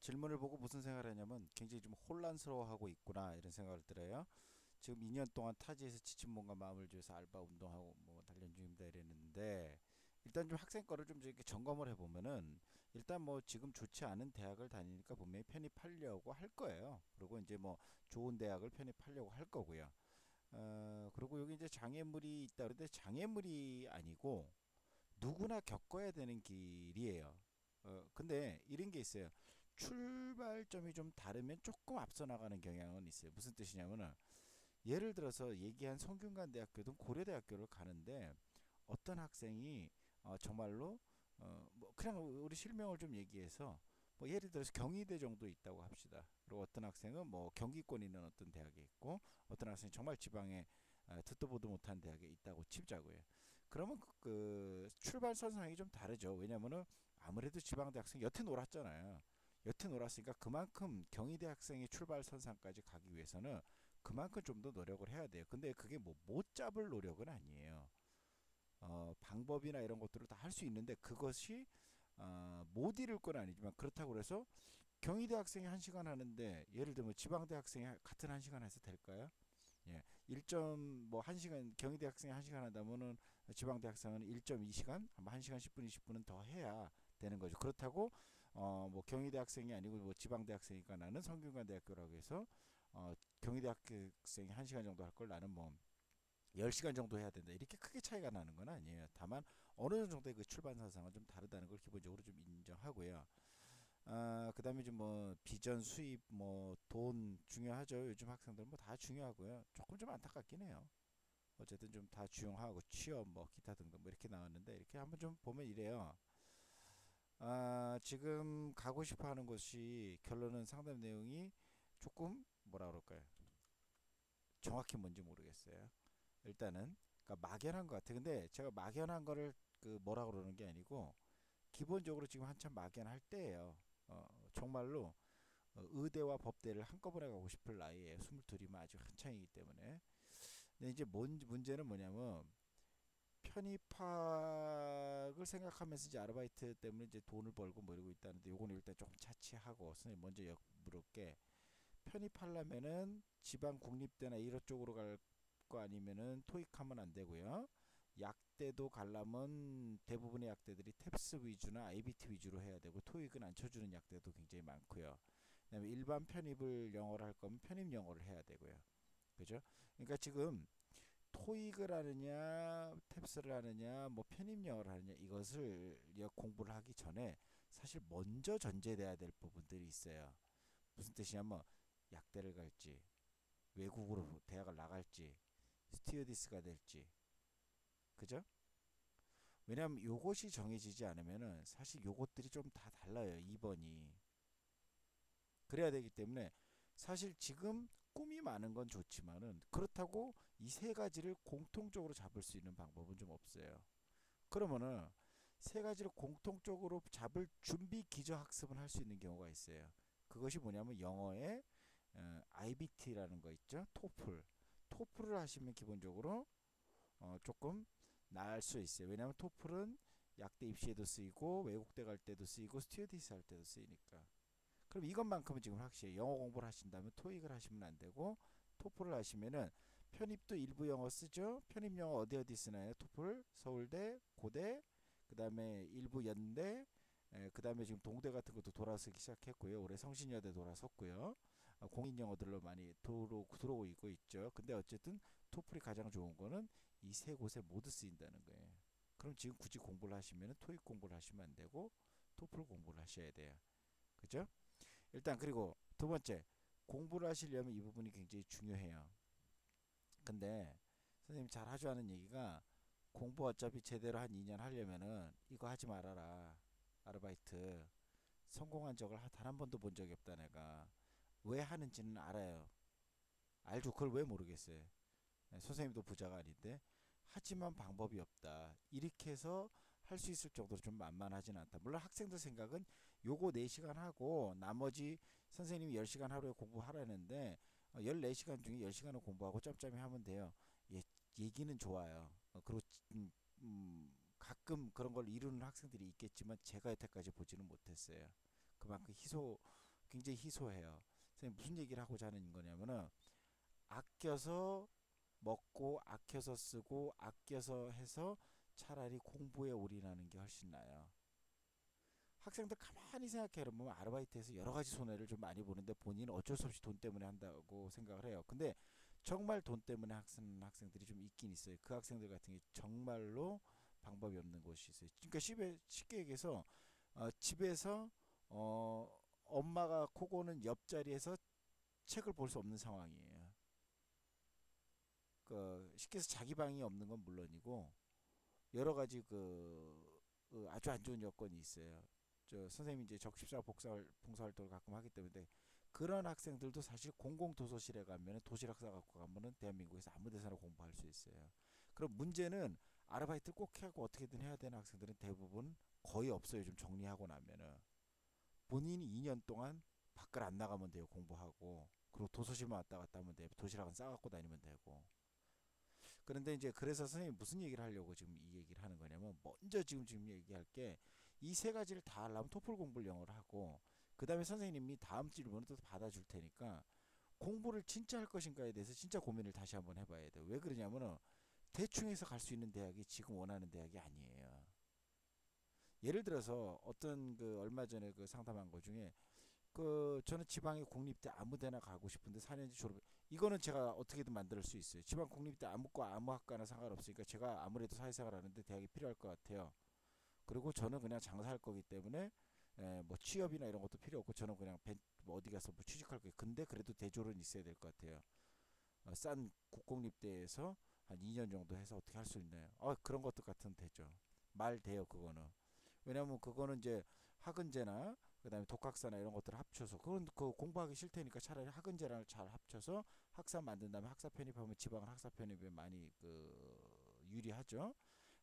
질문을 보고 무슨 생각을 하냐면 굉장히 좀 혼란스러워하고 있구나 이런 생각을 들어요. 지금 2년 동안 타지에서 지친 몸과 마음을 주해서 알바 운동하고 뭐 단련 중입니다 이랬는데 일단 좀 학생 거를 좀 이렇게 점검을 해보면은 일단 뭐 지금 좋지 않은 대학을 다니니까 분명히 편입하려고 할 거예요. 그리고 이제 뭐 좋은 대학을 편입하려고 할 거고요. 그리고 여기 이제 장애물이 있다 그러는데 장애물이 아니고 누구나 겪어야 되는 길이에요. 근데 이런 게 있어요. 출발점이 좀 다르면 조금 앞서 나가는 경향은 있어요. 무슨 뜻이냐면은 예를 들어서 얘기한 성균관대학교든 고려대학교를 가는데 어떤 학생이 정말로 뭐 그냥 우리 실명을 좀 얘기해서 뭐 예를 들어서 경희대 정도 있다고 합시다. 그리고 어떤 학생은 뭐 경기권에 있는 어떤 대학에 있고 어떤 학생이 정말 지방에 듣도 보도 못한 대학에 있다고 치자고요. 그러면 그 출발선상이 좀 다르죠. 왜냐면은 아무래도 지방대 학생 여태 놀았잖아요. 여태 놀았으니까 그만큼 경희대 학생의 출발선상까지 가기 위해서는 그만큼 좀 더 노력을 해야 돼요. 근데 그게 뭐 못 잡을 노력은 아니에요. 방법이나 이런 것들을 다 할 수 있는데 그것이 못 이룰 건 아니지만 그렇다고 해서 경희대 학생이 1시간 하는데 예를 들면 지방대 학생이 같은 1시간 해서 될까요? 예. 1점 뭐 1시간 경희대 학생이 1시간 한다면은 지방대 학생은 1.2시간, 뭐 1시간 10분, 20분은 더 해야 되는 거죠. 그렇다고 뭐 경희대 학생이 아니고 뭐 지방대 학생이니까 나는 성균관대학교라고 해서 경희대 학생이 1시간 정도 할 걸 나는 뭐 10시간 정도 해야 된다. 이렇게 크게 차이가 나는 건 아니에요. 다만 어느 정도의 그 출발선상은 좀 다르다는 걸 기본적으로 좀 인정하고요. 그다음에 좀 뭐 비전 수입 뭐 돈 중요하죠. 요즘 학생들 뭐 다 중요하고요. 조금 좀 안타깝긴 해요. 어쨌든 좀 다 중요하고 취업 뭐 기타 등등 뭐 이렇게 나왔는데 이렇게 한번 좀 보면 이래요. 지금 가고 싶어 하는 곳이 결론은 상담 내용이 조금 뭐라 그럴까요? 정확히 뭔지 모르겠어요. 일단은 그러니까 막연한 것 같아. 근데 제가 막연한 거를 그 뭐라 그러는 게 아니고 기본적으로 지금 한참 막연할 때예요. 정말로 의대와 법대를 한꺼번에 가고 싶을 나이에 22이면 아직 한창이기 때문에. 근데 이제 문제는 뭐냐면 편입학을 생각하면서 이제 아르바이트 때문에 이제 돈을 벌고 뭐 이러고 있다는데 요거는 일단 조금 차치하고 선생님 먼저 물을게. 편입하려면은 지방 국립대나 이런 쪽으로 갈 거 아니면은 토익하면 안 되고요. 약대도 가려면 대부분의 약대들이 탭스 위주나 IBT 위주로 해야 되고 토익은 안 쳐주는 약대도 굉장히 많고요. 그다음에 일반 편입을 영어를 할 거면 편입 영어를 해야 되고요. 그죠? 그러니까 지금 토익을 하느냐, 탭스를 하느냐, 뭐 편입 영어를 하느냐 이것을 공부를 하기 전에 사실 먼저 전제돼야 될 부분들이 있어요. 무슨 뜻이냐면 약대를 갈지, 외국으로 대학을 나갈지, 스튜어디스가 될지, 그죠? 왜냐하면 요것이 정해지지 않으면은 사실 요것들이 좀 다 달라요. 2번이. 그래야 되기 때문에 사실 지금 꿈이 많은 건 좋지만은 그렇다고 이 세 가지를 공통적으로 잡을 수 있는 방법은 좀 없어요. 그러면은 세 가지를 공통적으로 잡을 준비 기저 학습을 할 수 있는 경우가 있어요. 그것이 뭐냐면 영어의 IBT라는 거 있죠. 토플. 토플을 하시면 기본적으로 조금 나을 수 있어요. 왜냐하면 토플은 약대 입시에도 쓰이고 외국대 갈 때도 쓰이고 스튜어디스 할 때도 쓰이니까. 그럼 이것만큼은 지금 확실히 영어 공부를 하신다면 토익을 하시면 안 되고 토플을 하시면은 편입도 일부 영어 쓰죠. 편입 영어 어디 쓰나요? 토플 서울대, 고대, 그다음에 일부 연대, 그다음에 지금 동대 같은 것도 돌아서기 시작했고요. 올해 성신여대 돌아섰고요. 공인 영어들로 많이 들어오고 있죠. 근데 어쨌든 토플이 가장 좋은 거는 이 세 곳에 모두 쓰인다는 거예요. 그럼 지금 굳이 공부를 하시면 토익 공부를 하시면 안 되고 토플 공부를 하셔야 돼요. 그죠? 일단 그리고 두 번째 공부를 하시려면 이 부분이 굉장히 중요해요. 근데 선생님 잘 하죠 하는 얘기가 공부 어차피 제대로 한 2년 하려면은 이거 하지 말아라. 아르바이트 성공한 적을 단 한 번도 본 적이 없다 내가. 왜 하는지는 알아요. 알죠. 그걸 왜 모르겠어요. 선생님도 부자가 아닌데 하지만 방법이 없다. 이렇게 해서 할 수 있을 정도로 좀 만만하진 않다. 물론 학생들 생각은 요거 4시간 하고 나머지 선생님이 10시간 하루에 공부하라는데 14시간 중에 10시간을 공부하고 점점이 하면 돼요. 예, 얘기는 좋아요. 그리고 가끔 그런 걸 이루는 학생들이 있겠지만 제가 여태까지 보지는 못했어요. 그만큼 굉장히 희소해요. 선생님 무슨 얘기를 하고자 하는 거냐면은 아껴서 먹고 아껴서 쓰고 아껴서 해서 차라리 공부에 올인하는 게 훨씬 나아요. 학생들 가만히 생각해 보면 아르바이트에서 여러 가지 손해를 좀 많이 보는데 본인은 어쩔 수 없이 돈 때문에 한다고 생각을 해요. 근데 정말 돈 때문에 학생들이 좀 있긴 있어요. 그 학생들 같은 게 정말로 방법이 없는 곳이 있어요. 그러니까 쉽게 얘기해서 집에서 엄마가 코 고는 옆자리에서 책을 볼 수 없는 상황이에요. 그 쉽게 해서 자기 방이 없는 건 물론이고 여러 가지 아주 안 좋은 여건이 있어요. 저 선생님이 이제 적십자 봉사활동을 가끔 하기 때문에 그런 학생들도 사실 공공 도서실에 가면은 도시락 싸갖고 가면은 대한민국에서 아무 데서나 공부할 수 있어요. 그럼 문제는 아르바이트 꼭 하고 어떻게든 해야 되는 학생들은 대부분 거의 없어요. 좀 정리하고 나면은 본인이 2년 동안 밖을 안 나가면 돼요. 공부하고 그리고 도서실만 왔다 갔다 하면 돼요. 도시락은 싸갖고 다니면 되고. 그런데 이제 그래서 선생님이 무슨 얘기를 하려고 지금 이 얘기를 하는 거냐면 먼저 지금 얘기할 게 이 세 가지를 다 하려면 토플 공부를 영어를 하고 그 다음에 선생님이 다음 질문을 또 받아줄 테니까 공부를 진짜 할 것인가에 대해서 진짜 고민을 다시 한번 해봐야 돼요. 왜 그러냐면은 대충 해서 갈 수 있는 대학이 지금 원하는 대학이 아니에요. 예를 들어서 어떤 그 얼마 전에 그 상담한 거 중에 그 저는 지방의 공립대 아무데나 가고 싶은데 4년제 졸업 이거는 제가 어떻게든 만들 수 있어요. 지방 공립대 아무과 아무 학과나 상관없으니까 제가 아무래도 사회생활 하는데 대학이 필요할 것 같아요. 그리고 저는 그냥 장사할 거기 때문에 뭐 취업이나 이런 것도 필요 없고 저는 그냥 뭐 어디 가서 뭐 취직할 거예요. 근데 그래도 대졸은 있어야 될 것 같아요. 싼 국공립대에서 한 2년 정도 해서 어떻게 할 수 있나요? 그런 것도 같은 되죠. 말 돼요 그거는. 왜냐면 그거는 이제 학은제나 그다음에 독학사나 이런 것들을 합쳐서 그건 그 공부하기 싫다니까 차라리 학은제랑 잘 합쳐서 학사 만든 다음에 학사 편입하면 지방은 학사 편입에 많이 유리하죠.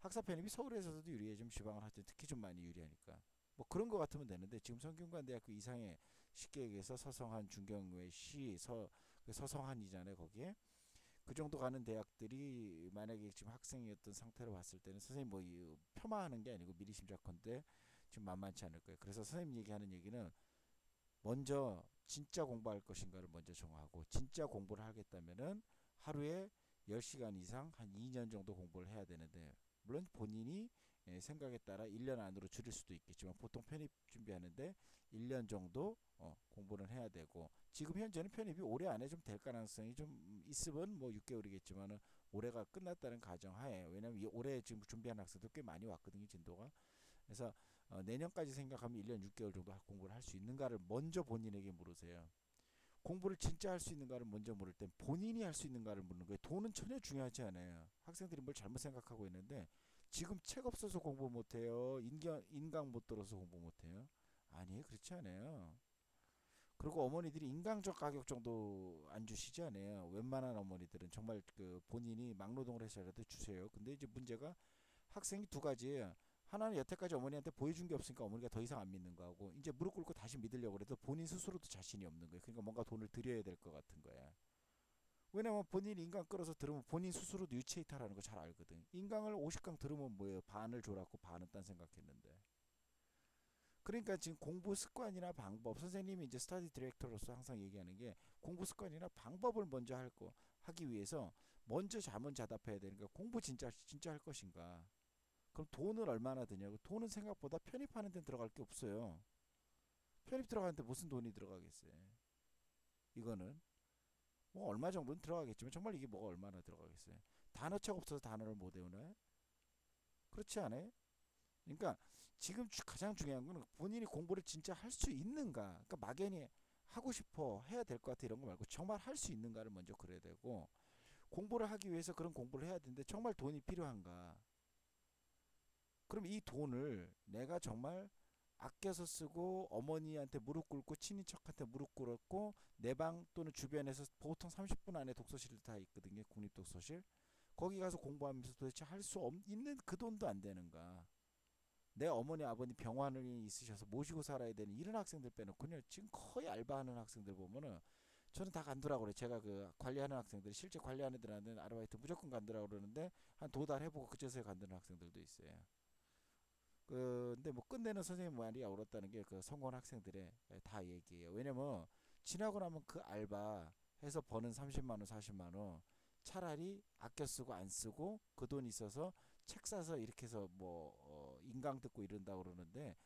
학사 편입이 서울에서도 유리해 좀 지방을 하든 특히 좀 많이 유리하니까 뭐 그런 거 같으면 되는데 지금 성균관대학교 이상의 쉽게 얘기해서 서성한 중경외 서성한이잖아요 거기에 그 정도 가는 대학들이 만약에 지금 학생이었던 상태로 봤을 때는 선생님 뭐 폄하하는 게 아니고 미리 짐작컨대 지금 만만치 않을 거예요. 그래서 선생님 얘기하는 얘기는 먼저 진짜 공부할 것인가를 먼저 정하고 진짜 공부를 하겠다면은 하루에 10시간 이상 한 2년 정도 공부를 해야 되는데 물론 본인이 생각에 따라 1년 안으로 줄일 수도 있겠지만 보통 편입 준비하는데 1년 정도 공부를 해야 되고 지금 현재는 편입이 올해 안에 좀 될 가능성이 좀 있으면 뭐 6개월이겠지만은 올해가 끝났다는 가정하에 왜냐면 올해 지금 준비한 학생도 꽤 많이 왔거든요 진도가 그래서 내년까지 생각하면 1년 6개월 정도 공부를 할 수 있는가를 먼저 본인에게 물으세요. 공부를 진짜 할 수 있는가를 먼저 물을 땐 본인이 할 수 있는가를 묻는 거예요. 돈은 전혀 중요하지 않아요. 학생들이 뭘 잘못 생각하고 있는데 지금 책 없어서 공부 못해요. 인강 못 들어서 공부 못해요. 아니에요. 그렇지 않아요. 그리고 어머니들이 인강적 가격 정도 안 주시지 않아요. 웬만한 어머니들은 정말 그 본인이 막노동을 해서라도 주세요. 근데 이제 문제가 학생이 두 가지예요. 하나는 여태까지 어머니한테 보여준 게 없으니까 어머니가 더 이상 안 믿는 거고 이제 무릎 꿇고 다시 믿으려고 그래도 본인 스스로도 자신이 없는 거예요. 그러니까 뭔가 돈을 들여야 될 것 같은 거야. 왜냐면 본인이 인강 끌어서 들으면 본인 스스로도 유체이탈하는 거 잘 알거든. 인강을 50강 들으면 뭐예요? 반을 졸았고 반은 딴 생각했는데. 그러니까 지금 공부 습관이나 방법 선생님이 이제 스터디 디렉터로서 항상 얘기하는 게 공부 습관이나 방법을 먼저 하기 위해서 먼저 잠은 자답해야 되니까 공부 진짜 할 것인가 그럼 돈을 얼마나 드냐고 돈은 생각보다 편입하는 데는 들어갈 게 없어요. 편입 들어가는데 무슨 돈이 들어가겠어요. 이거는 뭐 얼마 정도는 들어가겠지만 정말 이게 뭐가 얼마나 들어가겠어요. 단어책 없어서 단어를 못 외우나요? 그렇지 않아요? 그러니까 지금 가장 중요한 거는 본인이 공부를 진짜 할 수 있는가. 그러니까 막연히 하고 싶어 해야 될 것 같아 이런 거 말고 정말 할 수 있는가를 먼저 그래야 되고 공부를 하기 위해서 그런 공부를 해야 되는데 정말 돈이 필요한가. 그럼 이 돈을 내가 정말 아껴서 쓰고 어머니한테 무릎 꿇고 친인척한테 무릎 꿇었고 내 방 또는 주변에서 보통 30분 안에 독서실 다 있거든요. 국립독서실. 거기 가서 공부하면서 도대체 할 수 있는 그 돈도 안 되는가. 내 어머니 아버님 병환이 있으셔서 모시고 살아야 되는 이런 학생들 빼놓고는 지금 거의 알바하는 학생들 보면은 저는 다 간두라고 그래요. 제가 그 관리하는 학생들 실제 관리하는 애들한테는 아르바이트 무조건 간두라고 그러는데 한 두 달 해보고 그제서야 간두는 학생들도 있어요. 근데 뭐 끝내는 선생님 말이 옳았다는 게 그 성공한 학생들의 다 얘기예요. 왜냐면 지나고 나면 그 알바 해서 버는 30만 원, 40만 원 차라리 아껴 쓰고 안 쓰고 그 돈 있어서 책 사서 이렇게 해서 뭐 인강 듣고 이런다 그러는데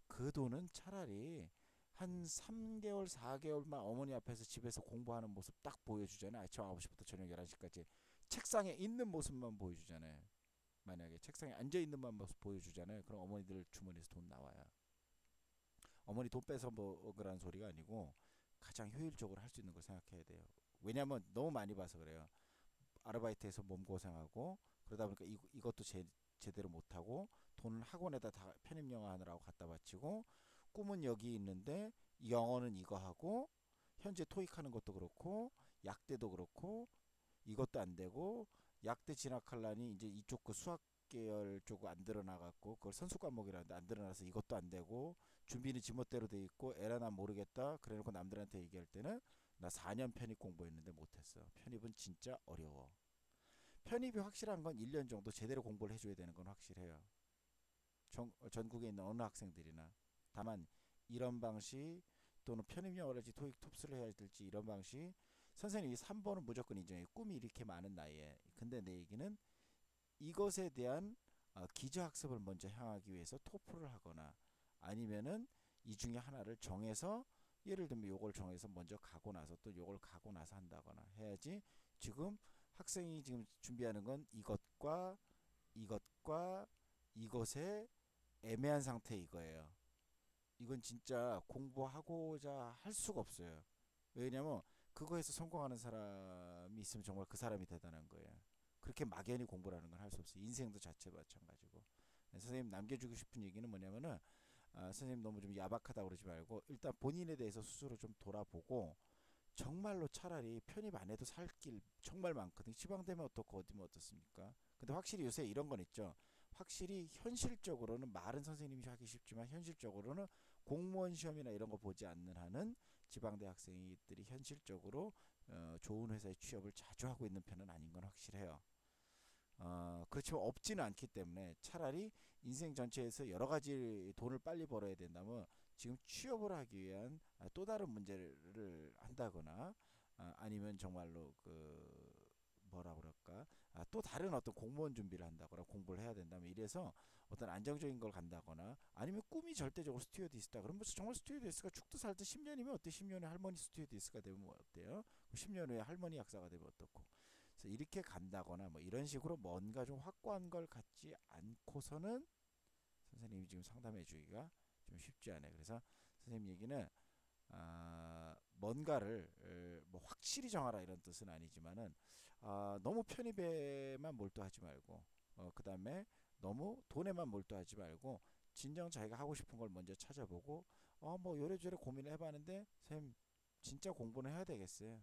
그 돈은 차라리 한 3개월, 4개월만 어머니 앞에서 집에서 공부하는 모습 딱 보여주잖아요. 아침 9시부터 저녁 11시까지 책상에 있는 모습만 보여주잖아요. 만약에 책상에 앉아 있는 모습 보여주잖아요. 그럼 어머니들 주머니에서 돈 나와요. 어머니 돈 뺏어 먹으라는 소리가 아니고 가장 효율적으로 할 수 있는 걸 생각해야 돼요. 왜냐면 너무 많이 봐서 그래요. 아르바이트해서 몸 고생하고 그러다 보니까 이것도 제대로 못하고 돈을 학원에다 다 편입영어 하느라고 갖다 바치고 꿈은 여기 있는데 영어는 이거 하고 현재 토익 하는 것도 그렇고 약대도 그렇고 이것도 안 되고 약대 진학하려니 이제 이쪽 그 수학 계열 쪽 안 드러나갖고 그걸 선수 과목이라는데 안 드러나서 이것도 안 되고 준비는 지멋대로 돼 있고 에라 난 모르겠다 그래놓고 남들한테 얘기할 때는 나 4년 편입 공부했는데 못했어. 편입은 진짜 어려워. 편입이 확실한 건 1년 정도 제대로 공부를 해줘야 되는 건 확실해요. 전국에 있는 어느 학생들이나. 다만 이런 방식 또는 편입 영어를 할지 토익 톱스를 해야 될지 이런 방식 선생님이 3번은 무조건 인정해요. 꿈이 이렇게 많은 나이에. 근데 내 얘기는 이것에 대한 기저학습을 먼저 향하기 위해서 토플을 하거나 아니면은 이 중에 하나를 정해서 예를 들면 요걸 정해서 먼저 가고 나서 또 요걸 가고 나서 한다거나 해야지. 지금 학생이 지금 준비하는 건 이것과 이것의 애매한 상태 이거예요. 이건 진짜 공부하고자 할 수가 없어요. 왜냐면 그거에서 성공하는 사람이 있으면 정말 그 사람이 대단한 거예요. 그렇게 막연히 공부라는 건 할 수 없어요. 인생도 자체 마찬가지고. 선생님 남겨주고 싶은 얘기는 뭐냐면은 선생님 너무 좀 야박하다 그러지 말고 일단 본인에 대해서 스스로 좀 돌아보고 정말로 차라리 편입 안 해도 살 길 정말 많거든요. 지방되면 어떻고 어디면 어떻습니까? 근데 확실히 요새 이런 건 있죠. 확실히 현실적으로는 말은 선생님이 하기 쉽지만 현실적으로는 공무원 시험이나 이런 거 보지 않는 한은 지방대 학생들이 현실적으로 좋은 회사에 취업을 자주 하고 있는 편은 아닌 건 확실해요. 그렇지만 없지는 않기 때문에 차라리 인생 전체에서 여러 가지 돈을 빨리 벌어야 된다면 지금 취업을 하기 위한 또 다른 문제를 한다거나 아니면 정말로 그 뭐라 그럴까 또 다른 어떤 공무원 준비를 한다거나 공부를 해야 된다면 이래서 어떤 안정적인 걸 간다거나 아니면 꿈이 절대적으로 스튜어디스다 그러면 정말 스튜어디스가 죽도 살도 10년이면 어때 10년에 할머니 스튜어디스가 되면 어때요 10년 후에 할머니 약사가 되면 어떻고 그래서 이렇게 간다거나 뭐 이런 식으로 뭔가 좀 확고한 걸 갖지 않고서는 선생님이 지금 상담해 주기가 좀 쉽지 않아요. 그래서 선생님 얘기는 뭔가를 뭐 확실히 정하라 이런 뜻은 아니지만은 너무 편입에만 몰두하지 말고 그 다음에 너무 돈에만 몰두하지 말고 진정 자기가 하고 싶은 걸 먼저 찾아보고 뭐 요래저래 고민을 해봤는데 선생님 진짜 공부는 해야 되겠어요.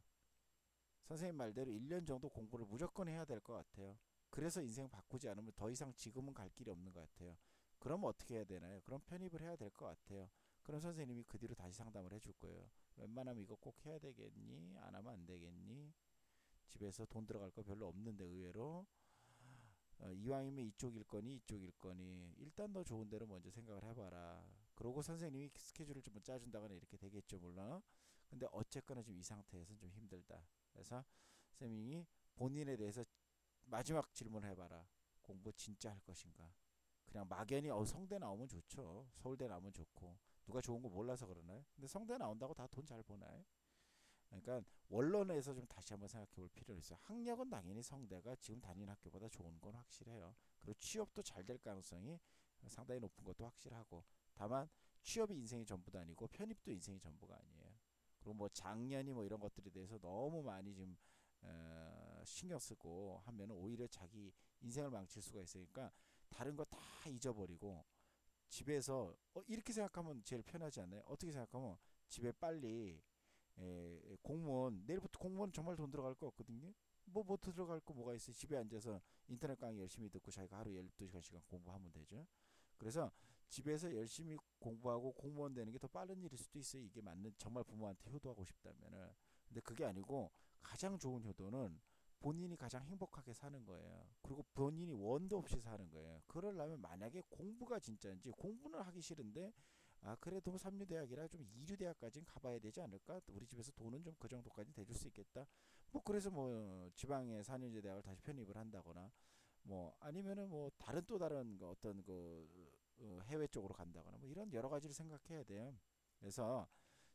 선생님 말대로 1년 정도 공부를 무조건 해야 될 것 같아요. 그래서 인생 바꾸지 않으면 더 이상 지금은 갈 길이 없는 것 같아요. 그럼 어떻게 해야 되나요? 그럼 편입을 해야 될 것 같아요. 그럼 선생님이 그 뒤로 다시 상담을 해줄 거예요. 웬만하면 이거 꼭 해야 되겠니? 안 하면 안 되겠니? 집에서 돈 들어갈 거 별로 없는데 의외로 이왕이면 이쪽일 거니 이쪽일 거니 일단 너 좋은 대로 먼저 생각을 해봐라. 그러고 선생님이 스케줄을 좀 짜준다거나 이렇게 되겠죠 물론. 근데 어쨌거나 지금 이 상태에서는 좀 힘들다. 그래서 선생님이 본인에 대해서 마지막 질문을 해봐라. 공부 진짜 할 것인가? 그냥 막연히 성대 나오면 좋죠. 서울대 나오면 좋고 누가 좋은 거 몰라서 그러나요? 근데 성대 나온다고 다 돈 잘 버나요? 그러니까 원론에서 좀 다시 한번 생각해 볼 필요가 있어요. 학력은 당연히 성대가 지금 다니는 학교보다 좋은 건 확실해요. 그리고 취업도 잘 될 가능성이 상당히 높은 것도 확실하고 다만 취업이 인생이 전부도 아니고 편입도 인생이 전부가 아니에요. 그리고 뭐 작년이 뭐 이런 것들에 대해서 너무 많이 좀 신경 쓰고 하면은 오히려 자기 인생을 망칠 수가 있으니까 다른 거 다 잊어버리고 집에서 이렇게 생각하면 제일 편하지 않나요? 어떻게 생각하면 집에 빨리 공무원 내일부터 공무원 정말 돈 들어갈 거 없거든요. 뭐 들어갈 거 뭐가 있어요. 집에 앉아서 인터넷 강의 열심히 듣고 자기가 하루 12시간 공부하면 되죠. 그래서 집에서 열심히 공부하고 공무원 되는 게 더 빠른 일일 수도 있어요. 이게 맞는 정말 부모한테 효도하고 싶다면은. 근데 그게 아니고 가장 좋은 효도는 본인이 가장 행복하게 사는 거예요. 그리고 본인이 원도 없이 사는 거예요. 그러려면 만약에 공부가 진짜인지 공부는 하기 싫은데 아 그래도 3류대학이라 좀 2류대학까지는 가봐야 되지 않을까? 우리 집에서 돈은 좀 그 정도까지 대줄 수 있겠다. 뭐 그래서 뭐 지방의 4년제 대학을 다시 편입을 한다거나 뭐 아니면은 뭐 다른 또 다른 그 어떤 그 해외 쪽으로 간다거나 뭐 이런 여러 가지를 생각해야 돼요. 그래서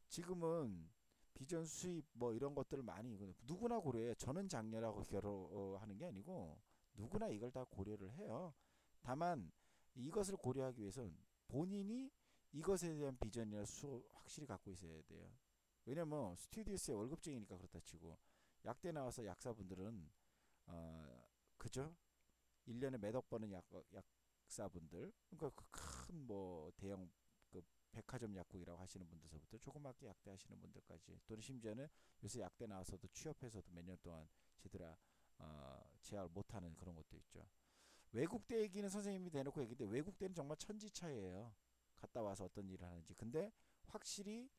지금은 비전 수입 뭐 이런 것들을 많이 누구나 고려해. 저는 장녀라고 결혼하는 게 아니고 누구나 이걸 다 고려를 해요. 다만 이것을 고려하기 위해서는 본인이 이것에 대한 비전이나 수 확실히 갖고 있어야 돼요. 왜냐면 스튜디오스의 월급쟁이니까 그렇다 치고 약대 나와서 약사분들은 그죠? 1년에 몇억 버는 약사분들 그러니까 그 큰 뭐 대형 그 백화점 약국이라고 하시는 분들서부터 조그맣게 약대 하시는 분들까지 또는 심지어는 요새 약대 나와서도 취업해서도 몇 년 동안 제대로 재학을 못하는 그런 것도 있죠. 외국대 얘기는 선생님이 대놓고 얘기인데 외국대는 정말 천지차이예요. 갔다 와서 어떤 일을 하는지. 근데 확실히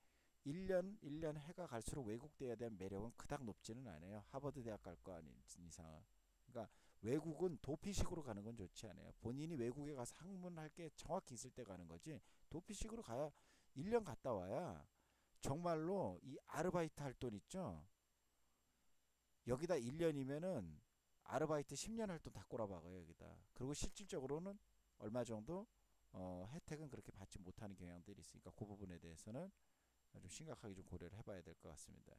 1년 해가 갈수록 외국대에 대한 매력은 그닥 높지는 않아요. 하버드 대학 갈 거 아닌 이상은. 그러니까 외국은 도피식으로 가는 건 좋지 않아요. 본인이 외국에 가서 학문할 게 정확히 있을 때 가는 거지. 도피식으로 가야 1년 갔다 와야 정말로 이 아르바이트 할 돈 있죠. 여기다 1년이면은 아르바이트 10년 할 돈 다 꼬라박아요 여기다. 그리고 실질적으로는 얼마 정도 혜택은 그렇게 받지 못하는 경향들이 있으니까 그 부분에 대해서는 좀 심각하게 좀 고려를 해봐야 될 것 같습니다.